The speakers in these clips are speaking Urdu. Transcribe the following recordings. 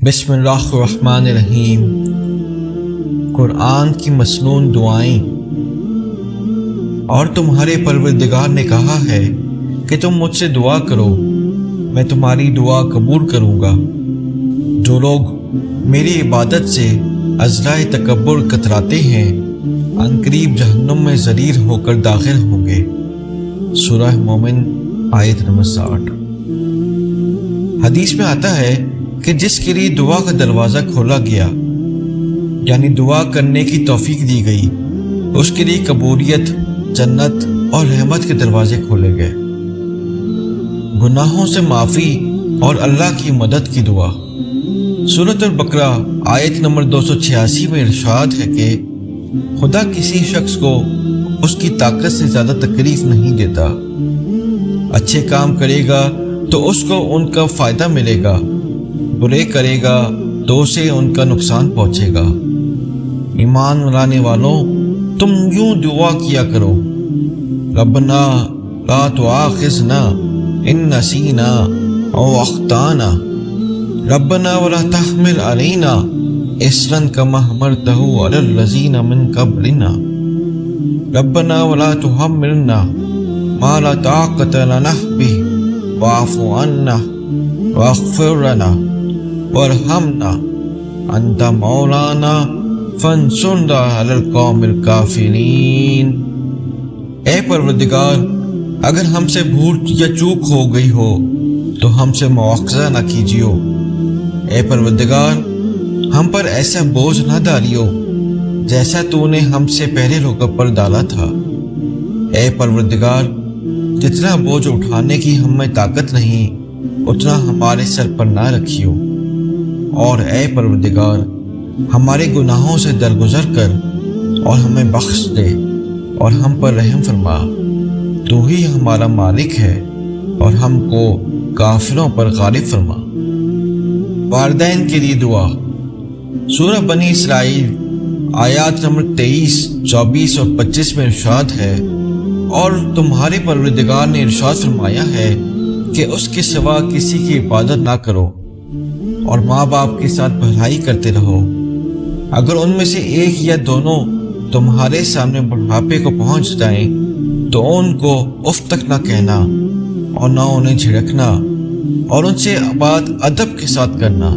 بسم اللہ الرحمن الرحیم۔ قرآن کی مسنون دعائیں۔ اور تمہارے پروردگار نے کہا ہے کہ تم مجھ سے دعا کرو، میں تمہاری دعا قبول کروں گا۔ جو لوگ میری عبادت سے عذرائے تکبر کتراتے ہیں عنقریب جہنم میں ذلیل ہو کر داخل ہوں گے۔ سورہ مومن آیت نمبر 60۔ حدیث میں آتا ہے کہ جس کے لیے دعا کا دروازہ کھولا گیا، یعنی دعا کرنے کی توفیق دی گئی، اس کے لیے قبولیت، جنت اور رحمت کے دروازے کھولے گئے۔ گناہوں سے معافی اور اللہ کی مدد کی دعا۔ سورۃ البقرہ آیت نمبر 286 میں ارشاد ہے کہ خدا کسی شخص کو اس کی طاقت سے زیادہ تکلیف نہیں دیتا۔ اچھے کام کرے گا تو اس کو ان کا فائدہ ملے گا، برے کرے گا تو اسے ان کا نقصان پہنچے گا۔ ایمان لانے والوں، تم یوں دعا کیا کرو: ربنا لا تؤاخذنا ان نسینا او اخطانا، ربنا ولا تحمل علینا اصرا کما حملته علی الذین من قبلنا، ربنا ولا تحملنا ما لا طاقت لنا به واعف عنا واغفر لنا وارحمنا انت مولانا فانصرنا علی القوم الکافرین۔ اے پروردگار، اگر ہم سے بھول یا چوک ہو گئی ہو تو ہم سے مواخذہ نہ کیجیو۔ اے پروردگار، ہم پر ایسا بوجھ نہ ڈالیو جیسا تو نے ہم سے پہلے لوگوں پر ڈالا تھا۔ اے پروردگار، جتنا بوجھ اٹھانے کی ہمیں طاقت نہیں اتنا ہمارے سر پر نہ رکھیو۔ اور اے پروردگار، ہمارے گناہوں سے درگزر کر اور ہمیں بخش دے اور ہم پر رحم فرما۔ تو ہی ہمارا مالک ہے اور ہم کو کافروں پر غالب فرما۔ والدین کے لیے دعا۔ سورہ بنی اسرائیل آیات نمبر 23، 24 اور 25 میں ارشاد ہے: اور تمہارے پروردگار نے ارشاد فرمایا ہے کہ اس کے سوا کسی کی عبادت نہ کرو، اور ماں باپ کے ساتھ بھلائی کرتے رہو۔ اگر ان میں سے ایک یا دونوں تمہارے سامنے بڑھاپے کو پہنچ جائیں تو ان کو اف تک نہ کہنا اور نہ انہیں جھڑکنا، اور ان سے بات ادب کے ساتھ کرنا،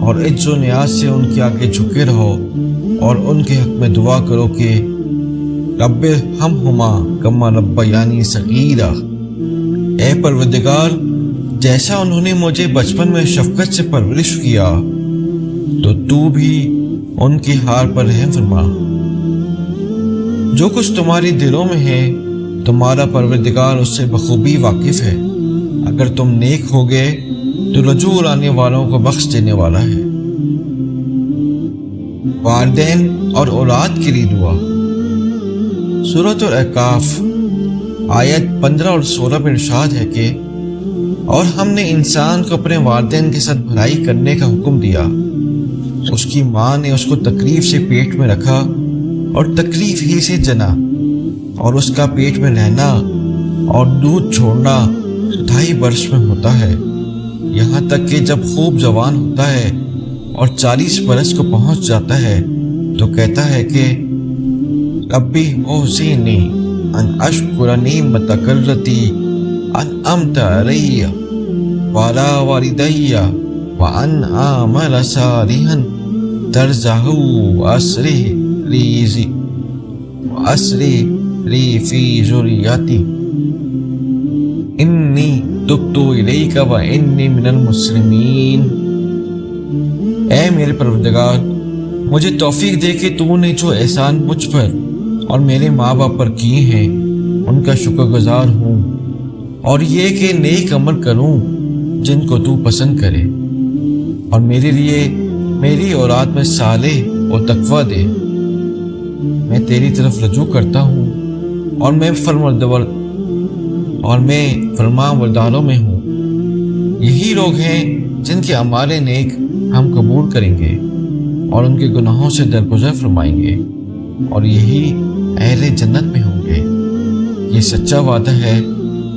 اور عز و نیاز سے ان کے آگے جھکے رہو، اور ان کے حق میں دعا کرو کہ رب ارحمہما کما ربیانی صغیرا۔ اے پروردگار، جیسا انہوں نے مجھے بچپن میں شفقت سے پرورش کیا تو تو بھی ان کی حال پر رحم فرما۔ جو کچھ تمہاری دلوں میں ہے تمہارا پروردگار اس سے بخوبی واقف ہے۔ اگر تم نیک ہوگے تو رجوع لانے والوں کو بخش دینے والا ہے۔ والدین اور اولاد کے لیے دعا۔ سورۃ الاعراف آیت 15 اور 16 میں ارشاد ہے کہ اور ہم نے انسان کو اپنے والدین کے ساتھ بھلائی کرنے کا حکم دیا۔ اس کی ماں نے اس کو تکلیف سے پیٹ میں رکھا اور تکلیف ہی سے جنا، اور اس کا پیٹ میں رہنا اور دودھ چھوڑنا 2.5 برس میں ہوتا ہے، یہاں تک کہ جب خوب جوان ہوتا ہے اور 40 برس کو پہنچ جاتا ہے تو کہتا ہے کہ ربی اوزعنی ان اشکر نعمتک التی انعمت علی وعلی والدی وان اعمل صالحا ترضاه واصلح لی فی ذریتی انی تبت الیک وانی من المسلمین۔ اے میرے پروردگار، مجھے توفیق دے کہ تو نے جو احسان مجھ پر اور میرے ماں باپ پر کیے ہیں ان کا شکر گزار ہوں، اور یہ کہ نیک عمل کروں جن کو تو پسند کرے، اور میرے لیے میری اولاد میں صالح اور تقویٰ دے۔ میں تیری طرف رجوع کرتا ہوں اور میں فرما برداروں میں ہوں۔ یہی لوگ ہیں جن کے اعمال نیک ہم قبول کریں گے اور ان کے گناہوں سے درگزر فرمائیں گے، اور یہی اہل جنت میں ہوں گے۔ یہ سچا وعدہ ہے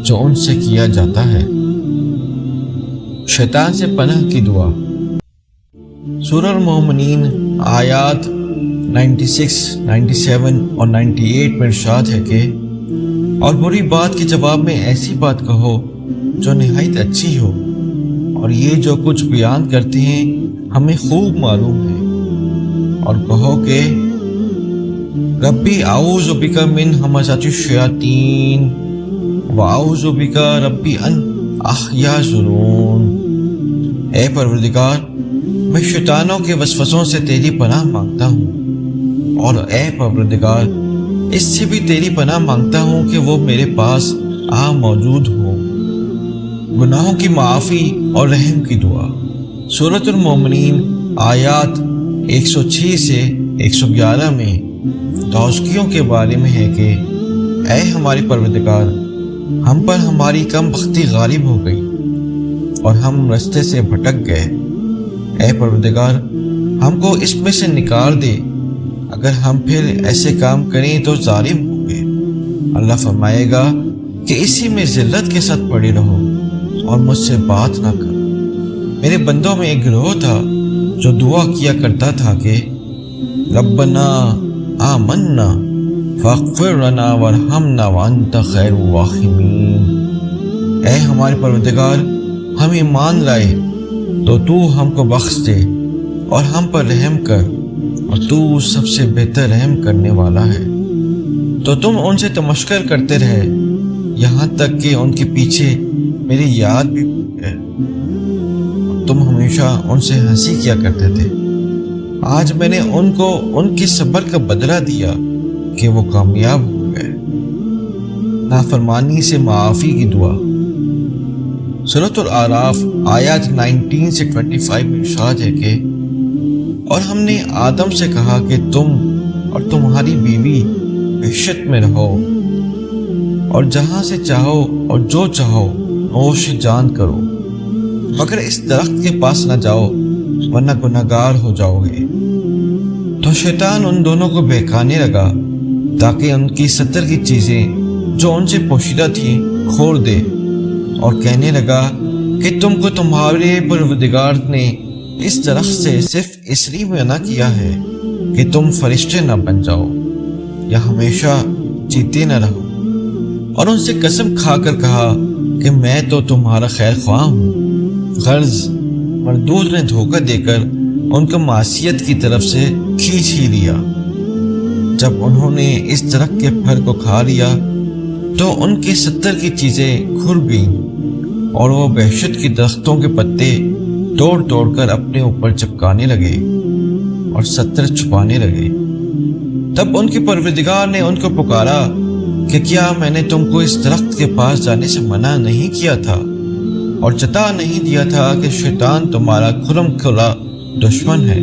جو ان سے کیا جاتا ہے۔ شیطان سے پناہ کی دعا۔ سورہ المومنین آیات 96, 97 اور 98 میں ارشاد ہے کہ اور بری بات کے جواب میں ایسی بات کہو جو نہایت اچھی ہو، اور یہ جو کچھ بیان کرتے ہیں ہمیں خوب معلوم ہے، اور کہو کہ ربی اعوذ بک من ہمزات الشیاطین واعوذ بک ربی ان یحضرون۔ اے پروردگار، میں شیطانوں کے وسوسوں سے تیری پناہ مانگتا ہوں، اور اے پروردگار اس سے بھی تیری پناہ مانگتا ہوں کہ وہ میرے پاس موجود ہو۔ گناہوں کی معافی اور رحم کی دعا۔ سورۃ المومنین آیات 106 سے 111 میں توسکیوں کے بارے میں ہے کہ اے ہمارے پروردگار، ہم پر ہماری کم بختی غالب ہو گئی اور ہم رستے سے بھٹک گئے۔ اے پروردگار، ہم کو اس میں سے نکال دے، اگر ہم پھر ایسے کام کریں تو ظالم ہوں گے۔ اللہ فرمائے گا کہ اسی میں ذلت کے ساتھ پڑے رہو اور مجھ سے بات نہ کرو۔ میرے بندوں میں ایک گروہ تھا جو دعا کیا کرتا تھا کہ ربنا آمنا فاغفر لنا وارحمنا وانت خیر الراحمین۔ اے ہمارے پروردگار، ہم ایمان لائے تو تو ہم کو بخش دے اور ہم پر رحم کر، اور تو سب سے بہتر رحم کرنے والا ہے۔ تو تم ان سے تمشکر کرتے رہے یہاں تک کہ ان کے پیچھے میری یاد بھی ہے، تم ہمیشہ ان سے ہنسی کیا کرتے تھے۔ آج میں نے ان کو ان کے صبر کا بدلہ دیا کہ وہ کامیاب ہو گئے۔ نافرمانی سے معافی کی دعا۔ سورۃ الاعراف آیات 19 سے 25 میں ارشاد ہے کہ اور ہم نے آدم سے کہا کہ تم اور تمہاری بیوی وحشت میں رہو، اور جہاں سے چاہو اور جو چاہو نوش جان کرو، مگر اس درخت کے پاس نہ جاؤ ورنہ گنہگار ہو جاؤ گے۔ تو شیطان ان دونوں کو بہکانے لگا تاکہ ان کی 70 کی چیزیں جو ان سے پوشیدہ تھیں کھول دے، اور کہنے لگا کہ تم کو تمہارے پروردگار نے اس درخت سے صرف اس لیے منع کیا ہے کہ تم فرشتے نہ بن جاؤ یا ہمیشہ جیتے نہ رہو، اور ان سے قسم کھا کر کہا کہ میں تو تمہارا خیر خواہ ہوں۔ غرض مردود نے دھوکہ دے کر ان کو معصیت کی طرف سے کھینچ ہی لیا۔ جب انہوں نے اس درخت کے پھل کو کھا لیا تو ان کی 70 کی چیزیں کھل گئیں، اور وہ وحشت کی درختوں کے پتے توڑ توڑ کر اپنے اوپر چپکانے لگے اور 70 چھپانے لگے۔ تب ان کے پروردگار نے ان کو پکارا کہ کیا میں نے تم کو اس درخت کے پاس جانے سے منع نہیں کیا تھا اور چتا نہیں دیا تھا کہ شیطان تمہارا کھلم کھلا دشمن ہے؟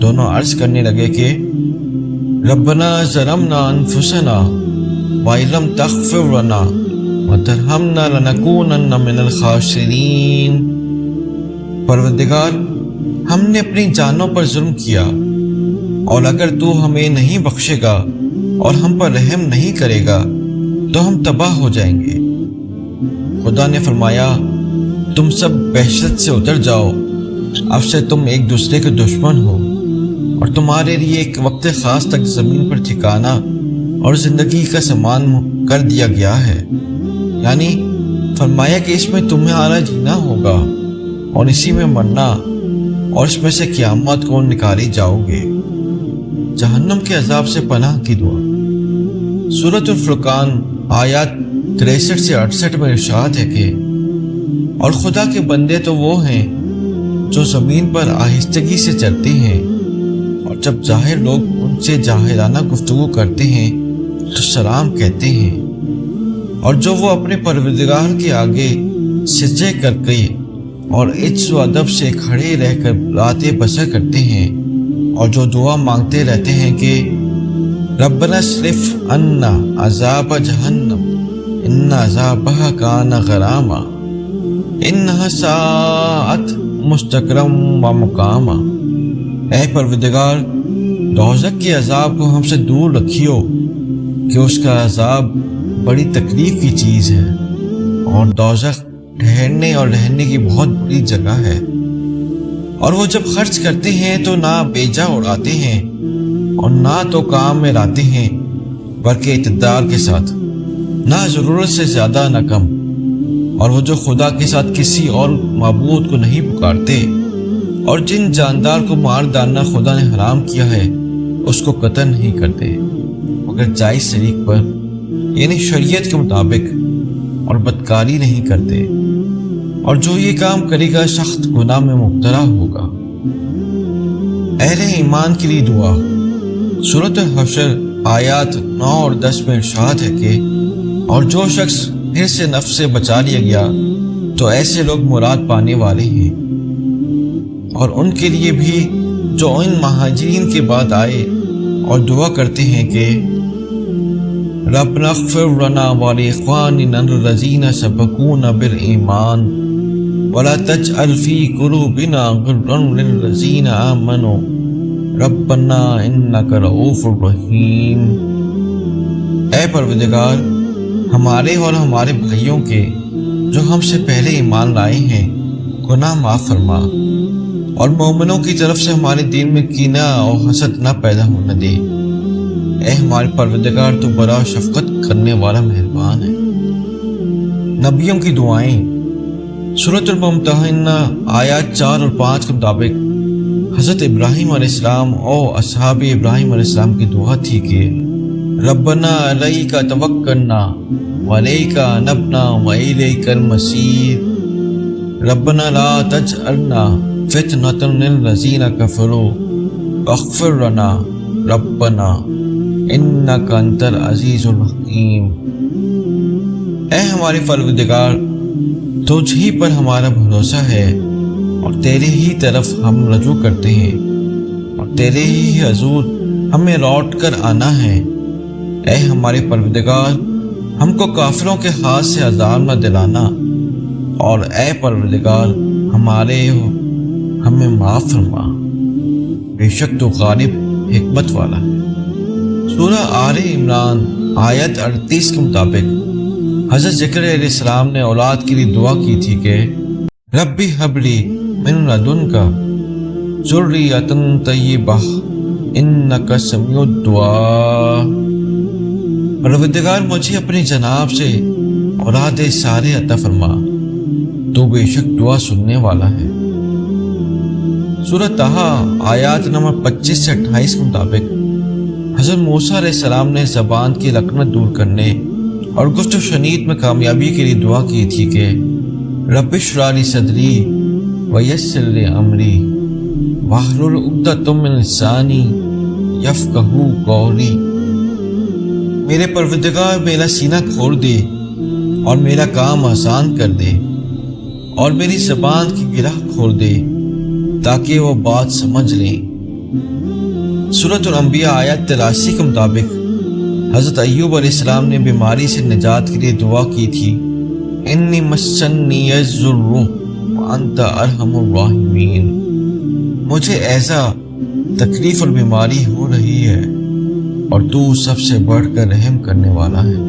دونوں عرض کرنے لگے کہ ربنا ظلمنا انفسنا وَإِن لَّمْ تَغْفِرْ لَنَا وَتَرْحَمْنَا لَنَكُونَنَّ مِنَ الْخَاسِرِينَ۔ پروردگار، ہم نے اپنی جانوں پر ظلم کیا، اور اگر تو ہمیں نہیں بخشے گا اور ہم پر رحم نہیں کرے گا تو ہم تباہ ہو جائیں گے۔ خدا نے فرمایا تم سب وحشت سے اتر جاؤ، اب سے تم ایک دوسرے کے دشمن ہو، اور تمہارے لیے ایک وقت خاص تک زمین پر ٹھکانہ اور زندگی کا سامان کر دیا گیا ہے، یعنی فرمایا کہ اس میں تمہارا جینا ہوگا اور اسی میں مرنا، اور اس میں سے قیامت کو نکالے جاؤ گے۔ جہنم کے عذاب سے پناہ کی دعا۔ سورۃ الفرقان آیات 63 سے 68 میں ارشاد ہے کہ اور خدا کے بندے تو وہ ہیں جو زمین پر آہستگی سے چلتے ہیں، اور جب ظاہر لوگ ان سے جاہلانہ گفتگو کرتے ہیں تو سلام کہتے ہیں، اور جو وہ اپنے پروردگار کے آگے سجدے کر کے اور عزت و ادب سے کھڑے رہ کر راتیں بسر کرتے ہیں، اور جو دعا مانگتے رہتے ہیں کہ ربنا اصرف عنا عذاب جہنم ان عذابها کان غراما انها ساءت مستقرا و مقاما۔ اے پروردگار، دوزخ کے عذاب کو ہم سے دور رکھیو کہ اس کا عذاب بڑی تکلیف کی چیز ہے، اور دوزخ ٹھہرنے اور رہنے کی بہت بڑی جگہ ہے۔ اور وہ جب خرچ کرتے ہیں تو نہ بیجا اڑاتے ہیں اور نہ تو کام میں لاتے ہیں، بلکہ اقتدار کے ساتھ، نہ ضرورت سے زیادہ نہ کم۔ اور وہ جو خدا کے ساتھ کسی اور معبود کو نہیں پکارتے، اور جن جاندار کو مار ڈالنا خدا نے حرام کیا ہے اس کو قتل نہیں کرتے مگر جائز طریق پر، یعنی شریعت کے مطابق، اور بدکاری نہیں کرتے، اور جو یہ کام کرے گا سخت گناہ میں مبتلا ہوگا۔ اہل ایمان کے لیے دعا۔ سورۃ حشر آیات 9 اور 10 میں ارشاد ہے کہ اور جو شخص پھر سے نفس سے بچا لیا گیا تو ایسے لوگ مراد پانے والے ہیں، اور ان کے لیے بھی جو ان مہاجرین کے بعد آئے اور دعا کرتے ہیں کہ ربنا اغفر لنا ولاخواننا الذین سبقونا بالایمان ولا تجعل فی قلوبنا غلا للذین آمنوا ربنا انک رؤوف رحیم۔ اے پروردگار، ہمارے اور ہمارے بھائیوں کے جو ہم سے پہلے ایمان لائے ہیں گناہ معاف فرما، اور مومنوں کی طرف سے ہمارے دل میں کینہ اور حسد نہ پیدا ہونے دے۔ اے ہمارے پروردگار، تو بڑا شفقت کرنے والا مہربان ہے۔ نبیوں کی دعائیں۔ سورۃ الممتحنہ آیات 4 اور 5 کے مطابق حضرت ابراہیم علیہ السلام اور اصحاب ابراہیم علیہ السلام کی دعا تھی کہ ربنا علیک توکلنا وعلیک انبنا والیک المصیر ربنا لا تجعلنا فتنۃ للذین کفروا واغفر لنا ربنا انک انت العزیز الحکیم۔ اے ہمارے پروردگار، تجھ ہی پر ہمارا بھروسہ ہے اور تیرے ہی طرف ہم رجوع کرتے ہیں، اور تیرے ہی حضور ہمیں لوٹ کر آنا ہے۔ اے ہمارے پروردگار، ہم کو کافروں کے ہاتھ سے عذاب نہ دلانا، اور اے پروردگار ہمیں معاف فرما، بے شک تو غالب حکمت والا ہے۔ سورہ آل عمران آیت 38 کے مطابق حضرت زکریا علیہ السلام نے اولاد کے لیے دعا کی تھی کہ ربی حب لی من لدنک ذریۃ طیبہ انک سمیع الدعاء۔ پروردگار، مجھے اپنے جناب سے اولاد سارے عطا فرما، تو بے شک دعا سننے والا ہے۔ سورہ طٰہٰ آیات نمبر 25 سے 28 کے مطابق حضرت موسیٰ علیہ السلام نے زبان کی لکنت دور کرنے اور گفت و شنید میں کامیابی کے لیے دعا کی تھی کہ رب اشرح لی صدری ویسر لی امری واحلل عقدۃ من لسانی یفقہوا قولی۔ میرے پروردگار، میرا سینہ کھول دے اور میرا کام آسان کر دے، اور میری زبان کی گرہ کھول دے تاکہ وہ بات سمجھ لیں۔ سورۃ الانبیاء آیت 83 کے مطابق حضرت ایوب علیہ السلام نے بیماری سے نجات کے لیے دعا کی تھی انی مسنی الضر وانت ارحم الراحمین۔ مجھے ایسا تکلیف اور بیماری ہو رہی ہے اور تو سب سے بڑھ کر رحم کرنے والا ہے۔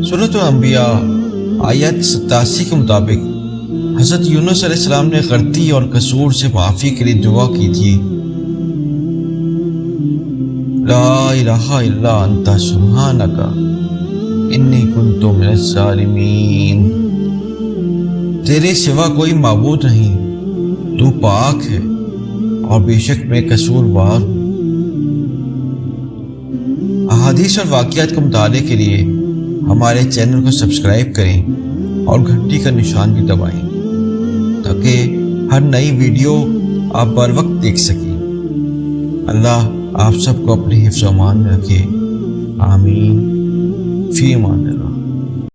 سورۃ الانبیاء آیت 87 کے مطابق حضرت یونس علیہ السلام نے غلطی اور قصور سے معافی کے لیے دعا کی تھی لا الہ الا انت سبحانک انی کنت من الظالمین۔ تیرے سوا کوئی معبود نہیں، تو پاک ہے اور بے شک میں قصوروار ہوں۔ احادیث اور واقعات کے مطالعے کے لیے ہمارے چینل کو سبسکرائب کریں اور گھنٹی کا نشان بھی دبائیں تاکہ ہر نئی ویڈیو آپ بر وقت دیکھ سکیں۔ اللہ آپ سب کو اپنے حفظ و امان میں رکھے، آمین، فی امان اللہ۔